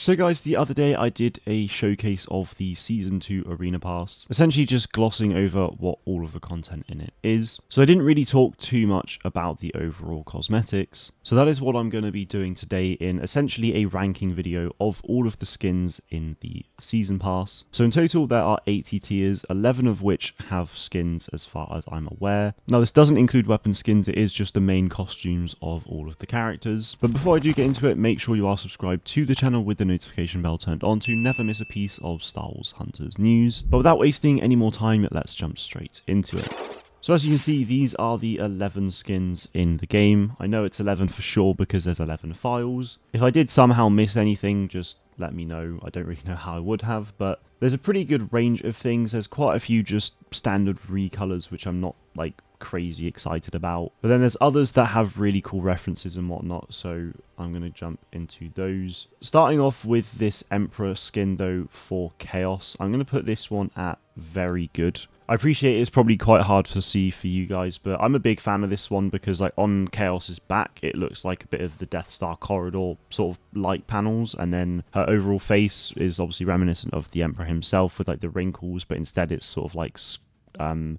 So guys, the other day I did a showcase of the Season 2 Arena Pass, essentially just glossing over what all of the content in it is. So I didn't really talk too much about the overall cosmetics. So that is what I'm going to be doing today in essentially a ranking video of all of the skins in the Season Pass. So in total there are 80 tiers, 11 of which have skins as far as I'm aware. Now this doesn't include weapon skins, it is just the main costumes of all of the characters. But before I do get into it, make sure you are subscribed to the channel with the notification bell turned on to never miss a piece of Star Wars Hunters news. But without wasting any more time, let's jump straight into it. So as you can see, these are the 11 skins in the game. I know it's 11 for sure because there's 11 files. If I did somehow miss anything, just let me know. I don't really know how I would have, but there's a pretty good range of things. There's quite a few just standard recolors, which I'm not like crazy excited about. But then there's others that have really cool references and whatnot, so I'm going to jump into those. Starting off with this Emperor skin though for Chaos, I'm going to put this one at very good. I appreciate it's probably quite hard to see for you guys, but I'm a big fan of this one because like on Chaos's back it looks like a bit of the Death Star corridor sort of light panels, and then her overall face is obviously reminiscent of the Emperor himself with like the wrinkles, but instead it's sort of like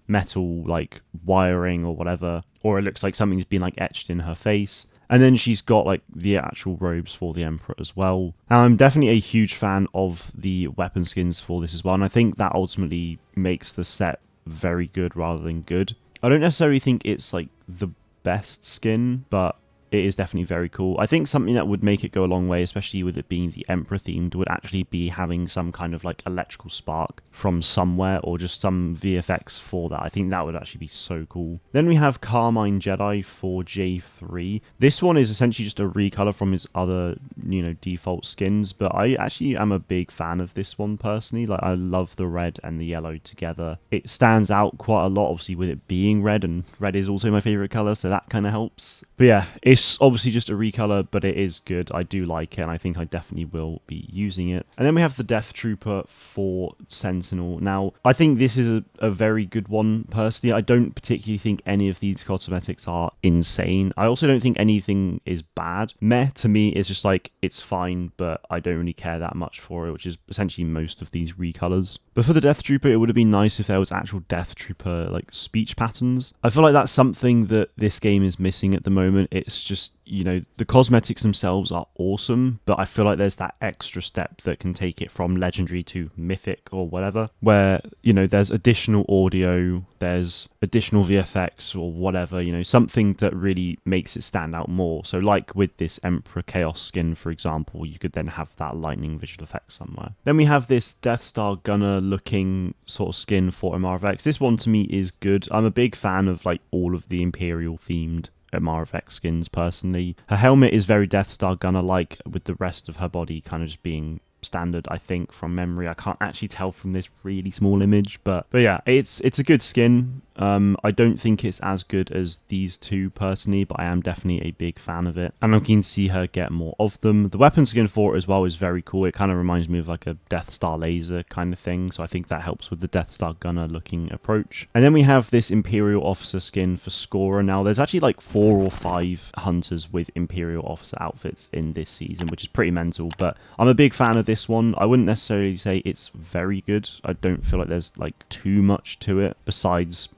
metal like wiring or whatever, or it looks like something's been like etched in her face. And then she's got like the actual robes for the Emperor as well. Now I'm definitely a huge fan of the weapon skins for this as well, and I think that ultimately makes the set very good rather than good. I don't necessarily think it's like the best skin, but it is definitely very cool. I think something that would make it go a long way, especially with it being the Emperor themed, would actually be having some kind of like electrical spark from somewhere, or just some VFX for that. I think that would actually be so cool. Then we have Carmine Jedi for J3. This one is essentially just a recolor from his other, default skins, but I actually am a big fan of this one personally. Like, I love the red and the yellow together. It stands out quite a lot, obviously, with it being red, and red is also my favorite color, so that kind of helps. But yeah, it's obviously just a recolor, but it is good. I do like it, and I think I definitely will be using it. And then we have the Death Trooper for Sentinel. Now, I think this is a very good one, personally. I don't particularly think any of these cosmetics are insane. I also don't think anything is bad. Meh, to me, is just like, it's fine, but I don't really care that much for it, which is essentially most of these recolors. But for the Death Trooper, it would have been nice if there was actual Death Trooper, like, speech patterns. I feel like that's something that this game is missing at the moment. It's just, the cosmetics themselves are awesome, but I feel like there's that extra step that can take it from legendary to mythic or whatever, where, there's additional audio, there's additional VFX or whatever, something that really makes it stand out more. So like with this Emperor Chaos skin, for example, you could then have that lightning visual effect somewhere. Then we have this Death Star Gunner looking sort of skin for Amara Vex. This one to me is good. I'm a big fan of like all of the Imperial themed Amara Vex skins personally. Her helmet is very Death Star Gunner like, with the rest of her body kind of just being standard, I think, from memory. I can't actually tell from this really small image, but yeah, it's a good skin. I don't think it's as good as these two personally, but I am definitely a big fan of it, and I'm keen to see her get more of them. The weapon skin for it as well is very cool. It kind of reminds me of like a Death Star laser kind of thing, so I think that helps with the Death Star Gunner looking approach. And then we have this Imperial Officer skin for Scorer. Now there's actually like 4 or 5 hunters with Imperial Officer outfits in this season, which is pretty mental, but I'm a big fan of this one. I wouldn't necessarily say it's very good. I don't feel like there's like too much to it besides,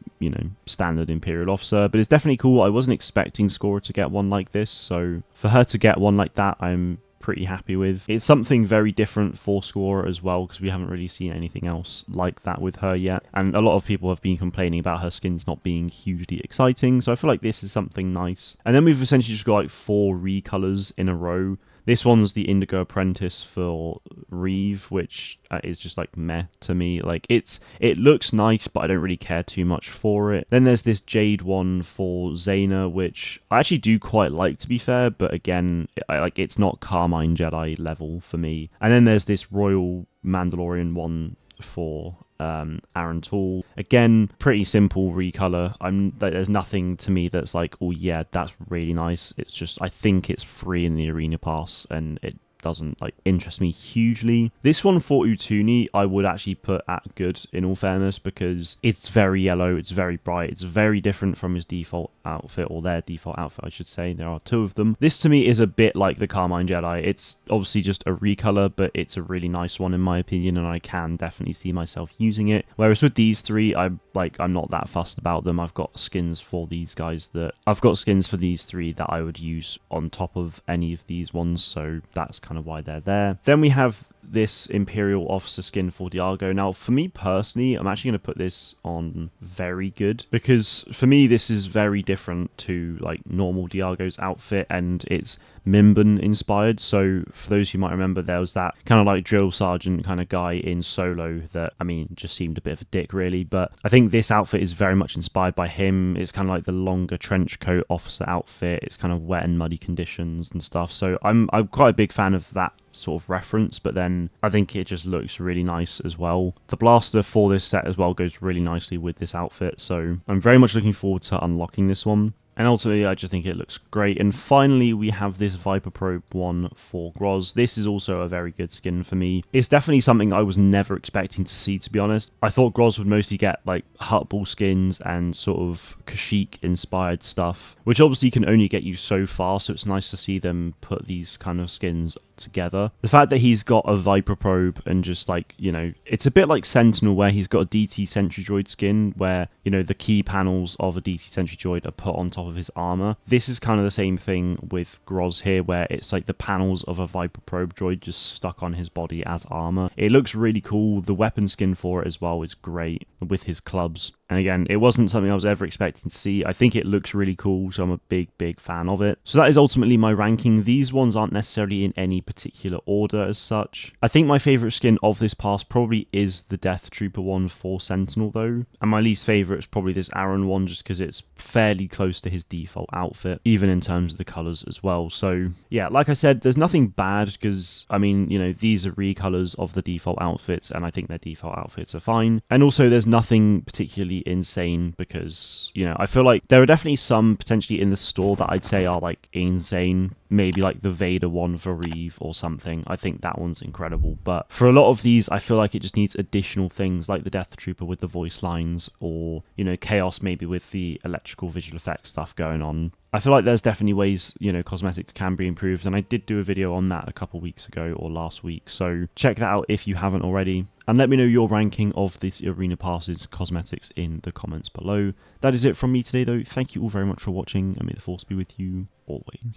standard Imperial Officer, but it's definitely cool. I wasn't expecting Scorer to get one like this, so for her to get one like that, I'm pretty happy with. It's something very different for Scorer as well, because we haven't really seen anything else like that with her yet, and a lot of people have been complaining about her skins not being hugely exciting, so I feel like this is something nice. And then we've essentially just got like 4 recolors in a row. This one's the Indigo Apprentice for Reeve, which is just like meh to me. Like it looks nice, but I don't really care too much for it. Then there's this Jade one for Zaina, which I actually do quite like, to be fair, but again, it's not Carmine Jedi level for me. And then there's this Royal Mandalorian one for Aaron Tool. Again, pretty simple recolor. There's nothing to me that's like, oh yeah, that's really nice. It's just, I think it's free in the Arena Pass, and it doesn't like interest me hugely. This one for Utuni I would actually put at good, in all fairness, because it's very yellow, it's very bright, it's very different from his default outfit, or their default outfit I should say. There are two of them. This to me is a bit like the Carmine Jedi. It's obviously just a recolor, but it's a really nice one in my opinion, and I can definitely see myself using it. Whereas with these three, I'm not that fussed about them. I've got skins for these guys that I've got skins for these three that I would use on top of any of these ones, so that's kind of why they're there. Then we have this Imperial officer skin for Diago. Now, for me personally, I'm actually going to put this on very good, because for me this is very different to like normal Diago's outfit, and it's Mimban inspired. So for those who might remember, there was that kind of like drill sergeant kind of guy in Solo that, I mean, just seemed a bit of a dick really, but I think this outfit is very much inspired by him. It's kind of like the longer trench coat officer outfit. It's kind of wet and muddy conditions and stuff, so I'm quite a big fan of that sort of reference, but then I think it just looks really nice as well. The blaster for this set as well goes really nicely with this outfit, so I'm very much looking forward to unlocking this one. And ultimately, I just think it looks great. And finally, we have this Viper Probe one for Groz. This is also a very good skin for me. It's definitely something I was never expecting to see, to be honest. I thought Groz would mostly get like Hutball skins and sort of Kashyyyk inspired stuff, which obviously can only get you so far, so it's nice to see them put these kind of skins together. The fact that he's got a Viper Probe and just like, you know, it's a bit like Sentinel where he's got a DT Sentry Droid skin where, you know, the key panels of a DT Sentry Droid are put on top of his armor. This is kind of the same thing with Groz here, where it's like the panels of a Viper Probe droid just stuck on his body as armor. It looks really cool. The weapon skin for it as well is great with his clubs. And again, it wasn't something I was ever expecting to see. I think it looks really cool, so I'm a big fan of it. So that is ultimately my ranking. These ones aren't necessarily in any particular order as such. I think my favourite skin of this pass probably is the Death Trooper one for Sentinel though. And my least favourite is probably this Aaron one, just because it's fairly close to his default outfit, even in terms of the colours as well. So yeah, like I said, there's nothing bad, because I mean, you know, these are recolors of the default outfits, and I think their default outfits are fine. And also there's nothing particularly insane, because, you know, I feel like there are definitely some potentially in the store that I'd say are like insane. Maybe like the Vader one for Reeve or something. I think that one's incredible. But for a lot of these, I feel like it just needs additional things, like the Death Trooper with the voice lines, or, you know, Chaos maybe with the electrical visual effects stuff going on. I feel like there's definitely ways, you know, cosmetics can be improved, and I did do a video on that a couple weeks ago or last week, so check that out if you haven't already. And let me know your ranking of this Arena Passes cosmetics in the comments below. That is it from me today though. Thank you all very much for watching, and may the force be with you always.